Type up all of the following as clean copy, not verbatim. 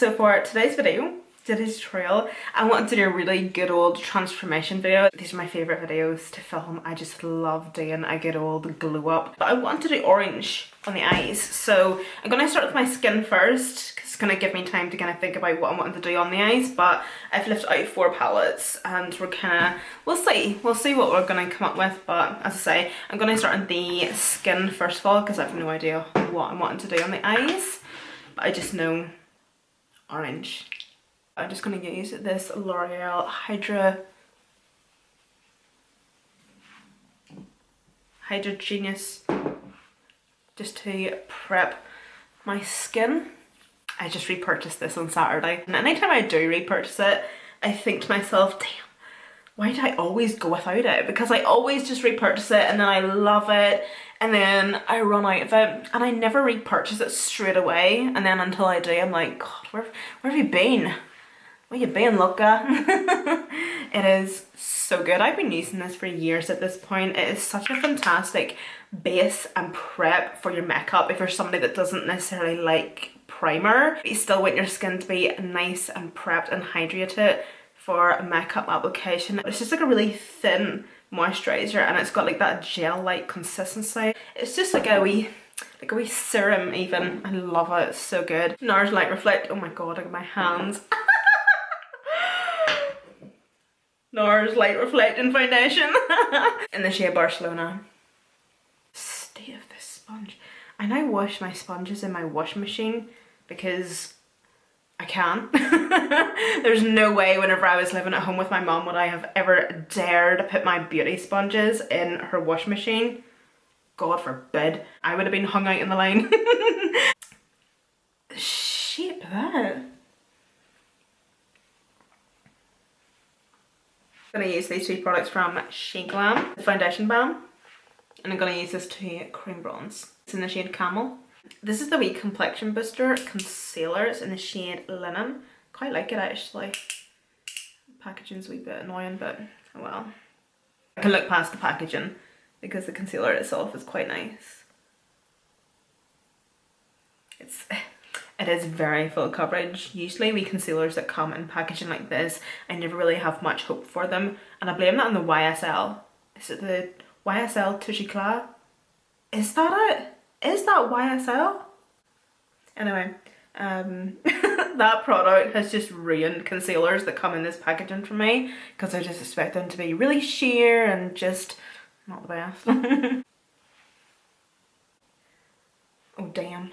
So for today's video, today's tutorial, I wanted to do a really good old transformation video. These are my favourite videos to film. I just love doing a good old glow up. But I want to do orange on the eyes. So I'm going to start with my skin first, because it's going to give me time to kind of think about what I want to do on the eyes. But I've lifted out 4 palettes and we'll see what we're going to come up with. But as I say, I'm going to start on the skin first of all, because I have no idea what I'm wanting to do on the eyes. But I just know orange. I'm just going to use this L'Oreal Hydra Genius just to prep my skin. I just repurchased this on Saturday, and anytime I do repurchase it, I think to myself, damn, why do I always go without it? Because I always just repurchase it and then I love it and then I run out of it and I never repurchase it straight away, and then until I do, I'm like, God, where have you been? Where you been, Luca? It is so good. I've been using this for years at this point. It is such a fantastic base and prep for your makeup if you're somebody that doesn't necessarily like primer, but you still want your skin to be nice and prepped and hydrated for a makeup application. It's just like a really thin moisturizer and it's got like that gel-like consistency. It's just like a wee serum even. I love it, it's so good. NARS Light Reflect, oh my god, look at my hands. NARS Light Reflecting Foundation in the shade Barcelona. State of this sponge. I now wash my sponges in my washing machine because I can. There's no way whenever I was living at home with my mum would I have ever dared to put my beauty sponges in her washing machine. God forbid. I would have been hung out in the line. The shape of that. I'm going to use these 2 products from GLAM, the foundation balm, and I'm going to use this to cream bronze. It's in the shade Camel. This is the wee Complexion Booster Concealer. It's in the shade Linen. Quite like it actually. The packaging's a wee bit annoying, but oh well. I can look past the packaging because the concealer itself is quite nice. It is very full coverage. Usually we concealers that come in packaging like this, I never really have much hope for them, and I blame that on the YSL. Is it the YSL Touche Éclat? Is that it? Is that YSL? Anyway, that product has just ruined concealers that come in this packaging for me, because I just expect them to be really sheer and just not the best. Oh damn.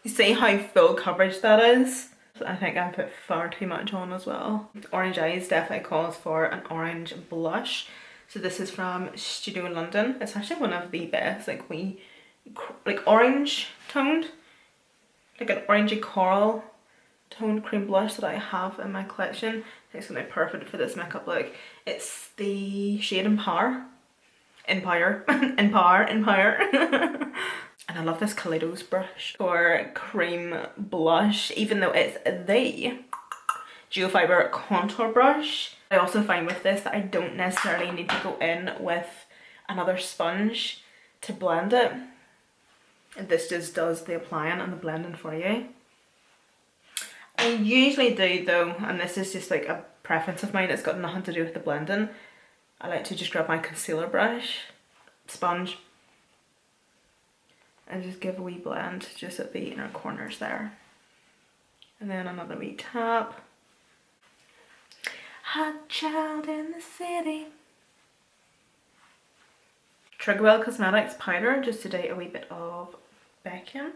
You see how full coverage that is? I think I put far too much on as well. Orange eyes definitely calls for an orange blush. So this is from Studio London. It's actually one of the best like orange toned, like an orangey coral toned cream blush that I have in my collection. I think it's gonna be perfect for this makeup look. It's the shade Empire. And I love this Kaleidos brush for cream blush, even though it's the Geofiber contour brush. I also find with this that I don't necessarily need to go in with another sponge to blend it. This just does the applying and the blending for you. I usually do though, and this is just like a preference of mine, it's got nothing to do with the blending. I like to just grab my concealer brush, sponge, and just give a wee blend just at the inner corners there. And then another wee tap. Hot child in the city. Triggerwell Cosmetics powder just to do a wee bit of backing.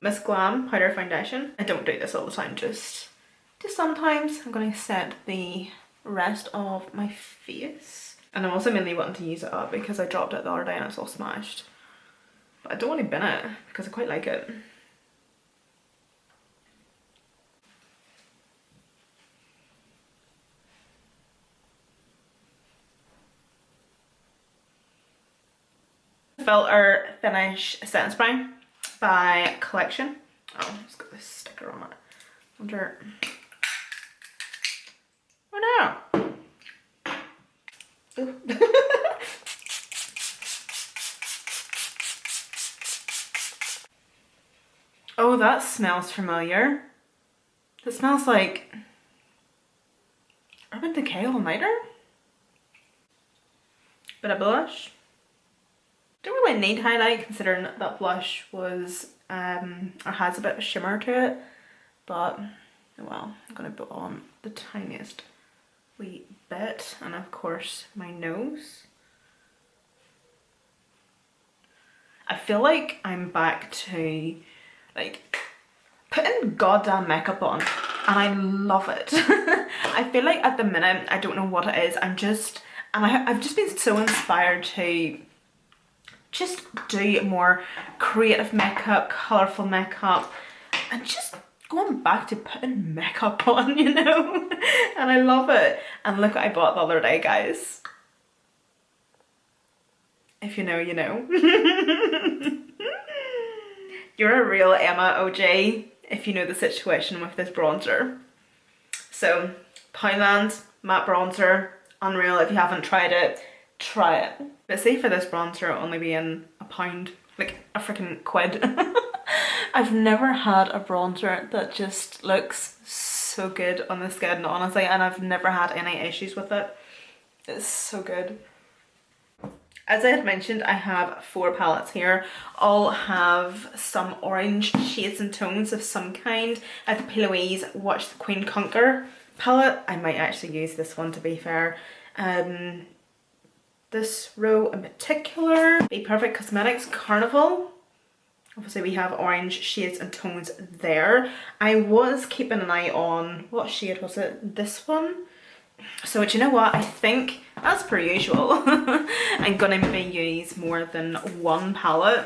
Miss Glam powder foundation. I don't do this all the time, just sometimes. I'm going to set the rest of my face, and I'm also mainly wanting to use it up because I dropped it the other day and it's all smashed, but I don't want to bin it because I quite like it. Filter Finish Setting Spray by Complexion. Oh, it's got this sticker on it. Wonder. Oh no! Oh, that smells familiar. It smells like Urban Decay All Nighter. Bit of blush. Don't really need highlight considering that blush was or has a bit of shimmer to it, but oh well, I'm gonna put on the tiniest wee bit, and of course my nose. I feel like I'm back to like putting goddamn makeup on, and I love it. I feel like at the minute, I don't know what it is, I've just been so inspired to just do more creative makeup, colourful makeup, and just going back to putting makeup on, you know? And I love it. And look what I bought the other day, guys. If you know, you know. You're a real Emma OJ if you know the situation with this bronzer. So, Poundland matte bronzer, unreal. If you haven't tried it, try it. But say for this bronzer only being £1, like a freaking quid. I've never had a bronzer that just looks so good on the skin, honestly, and I've never had any issues with it. It's so good. As I had mentioned, I have 4 palettes here. All have some orange shades and tones of some kind. I have the P. Louise Watch the Queen Conquer palette. I might actually use this one, to be fair. This row in particular, Be Perfect Cosmetics Carnival. Obviously we have orange shades and tones there. I was keeping an eye on, what shade was it? This one? So do you know what? I think, as per usual, I'm going to maybe use more than one palette.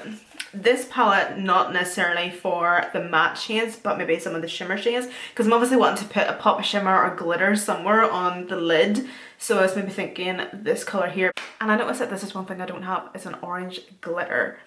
This palette, not necessarily for the matte shades, but maybe some of the shimmer shades, because I'm obviously wanting to put a pop of shimmer or glitter somewhere on the lid. So I was maybe thinking this colour here. And I noticed that this is one thing I don't have, is an orange glitter.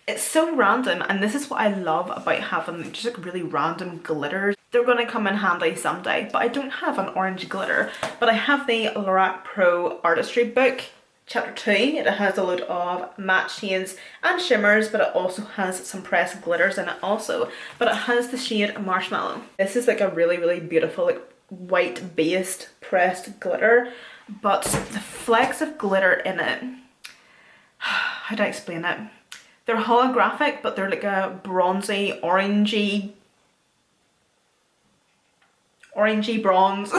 It's so random, and this is what I love about having just like really random glitters. They're going to come in handy someday, but I don't have an orange glitter. But I have the Lorac Pro Artistry book, chapter 2. It has a load of matte shades and shimmers, but it also has some pressed glitters in it also. But it has the shade Marshmallow. This is like a really, really beautiful like white based pressed glitter, but the flecks of glitter in it, how do I explain it? They're holographic, but they're like a bronzy, orangey bronze,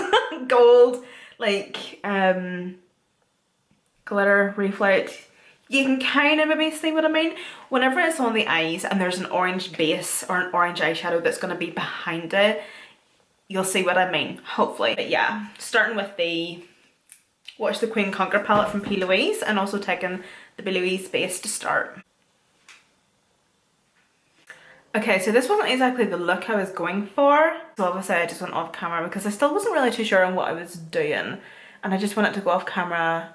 gold, like glitter reflect. You can kind of maybe see what I mean. Whenever it's on the eyes and there's an orange base or an orange eyeshadow that's going to be behind it, you'll see what I mean, hopefully. But yeah, starting with the Watch the Queen Conquer palette from P. Louise, and also taking the P. Louise base to start. Okay, so this wasn't exactly the look I was going for. So obviously I just went off camera because I still wasn't really too sure on what I was doing. And I just wanted to go off camera,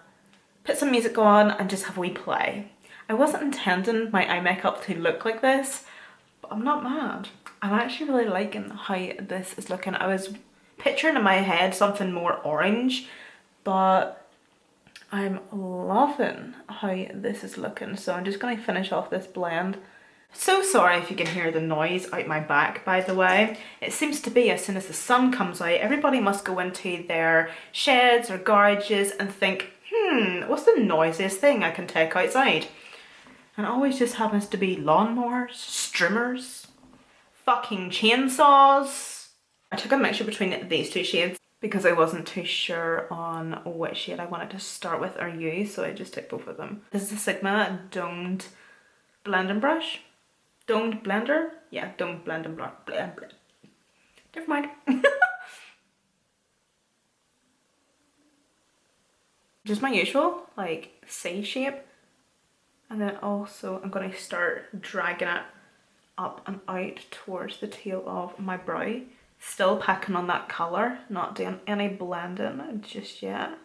put some music on and just have a wee play. I wasn't intending my eye makeup to look like this, but I'm not mad. I'm actually really liking how this is looking. I was picturing in my head something more orange, but I'm loving how this is looking. So I'm just going to finish off this blend. So sorry if you can hear the noise out my back, by the way. It seems to be as soon as the sun comes out, everybody must go into their sheds or garages and think, what's the noisiest thing I can take outside? And it always just happens to be lawnmowers, strimmers, fucking chainsaws. I took a mixture between these 2 shades because I wasn't too sure on which shade I wanted to start with or use, so I just took both of them. This is the Sigma Domed Blending Brush. Domed blender? Yeah, domed blending brush. Never mind. Just my usual, like, C shape. And then also I'm going to start dragging it up and out towards the tail of my brow. Still packing on that colour, not doing any blending just yet.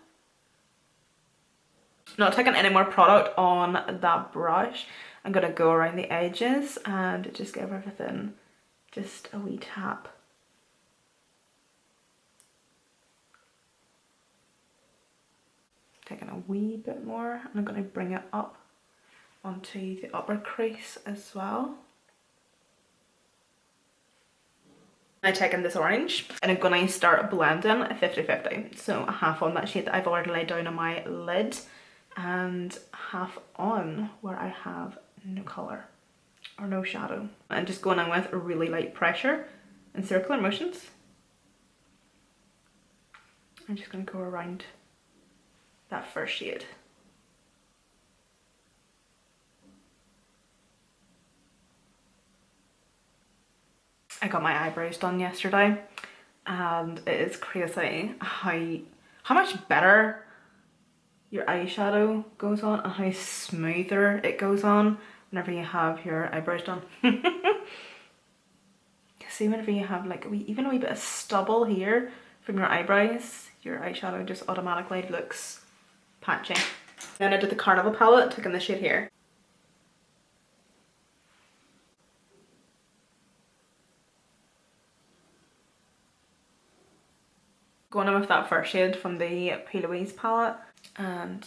Not taking any more product on that brush. I'm going to go around the edges and just give everything just a wee tap. Taking a wee bit more, and I'm going to bring it up onto the upper crease as well. I'm taking this orange and I'm gonna start blending 50-50. So half on that shade that I've already laid down on my lid and half on where I have no colour or no shadow. I'm just going in with a really light pressure and circular motions. I'm just gonna go around that first shade. I got my eyebrows done yesterday and it is crazy how much better your eyeshadow goes on and how smoother it goes on whenever you have your eyebrows done. See, whenever you have like even a wee bit of stubble here from your eyebrows, your eyeshadow just automatically looks patchy. Then I did the Carnival palette, taking the shade here. Going in with that first shade from the P. Louise palette and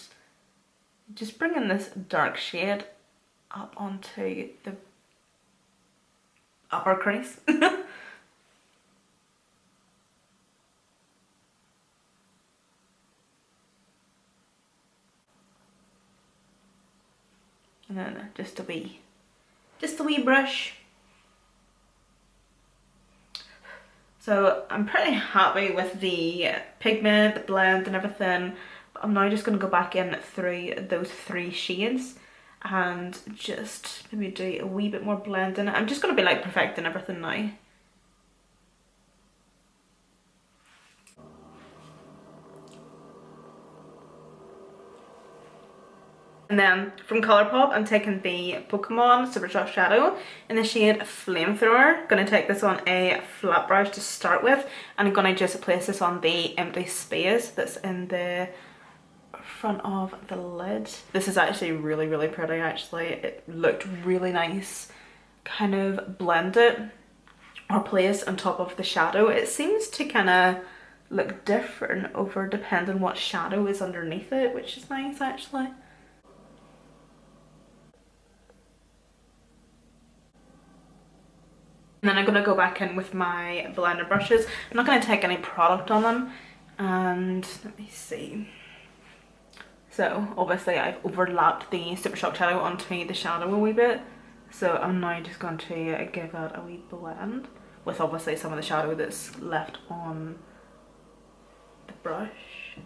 just bringing this dark shade up onto the upper crease. And then just a wee brush. So I'm pretty happy with the pigment, the blend and everything. But I'm now just going to go back in through those 3 shades and just maybe do a wee bit more blending. I'm just going to be like perfecting everything now. And then from Colourpop, I'm taking the Pokemon Super Soft Shadow in the shade Flamethrower. Gonna take this on a flat brush to start with, and I'm gonna just place this on the empty space that's in the front of the lid. This is actually really, really pretty actually. It looked really nice. Kind of blend it or place on top of the shadow. It seems to kind of look different over depending what shadow is underneath it, which is nice actually. And then I'm going to go back in with my blender brushes. I'm not going to take any product on them. And let me see. So obviously I've overlapped the Super Shock Shadow onto the shadow a wee bit. So I'm now just going to give that a wee blend with obviously some of the shadow that's left on the brush.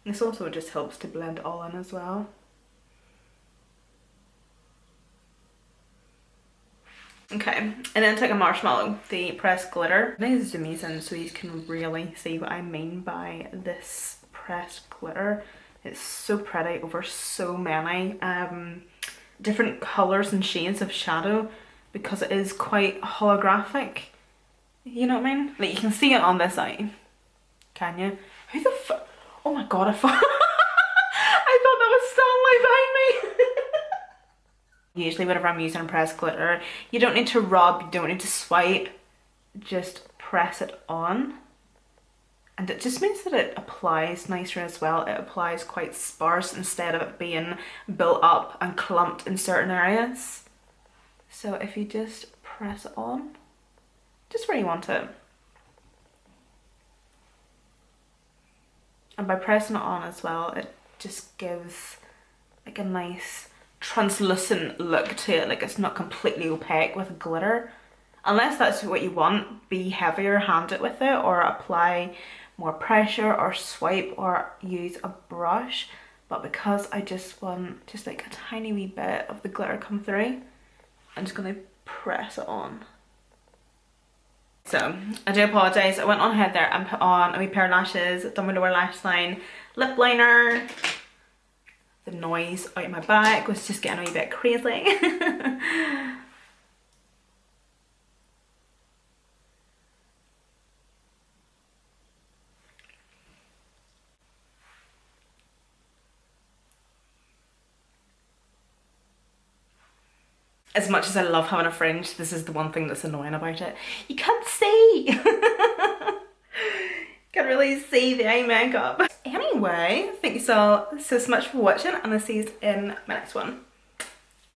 This also just helps to blend all in as well. Okay, and then take a Marshmallow, the pressed glitter. I'm gonna zoom these in so you can really see what I mean by this pressed glitter. It's so pretty over so many different colours and shades of shadow because it is quite holographic. You know what I mean? Like you can see it on this eye. Can you? Who the fuck? Oh my god, I thought that was Stanley behind me. Usually whenever I'm using pressed glitter, you don't need to rub, you don't need to swipe, just press it on. And it just means that it applies nicer as well. It applies quite sparse instead of it being built up and clumped in certain areas. So if you just press it on, just where you want it. And by pressing it on as well, it just gives like a nice translucent look to it, like it's not completely opaque with glitter. Unless that's what you want, be heavier handed with it or apply more pressure or swipe or use a brush. But because I just want just like a tiny wee bit of the glitter come through, I'm just going to press it on. So I do apologise, I went on ahead there and put on a wee pair of lashes, done my lower lash line, lip liner. The noise out my back was just getting a wee bit crazy. As much as I love having a fringe, this is the one thing that's annoying about it. You can't see! Can't really see the eye makeup. Anyway, thank you so much for watching and I'll see you in my next one.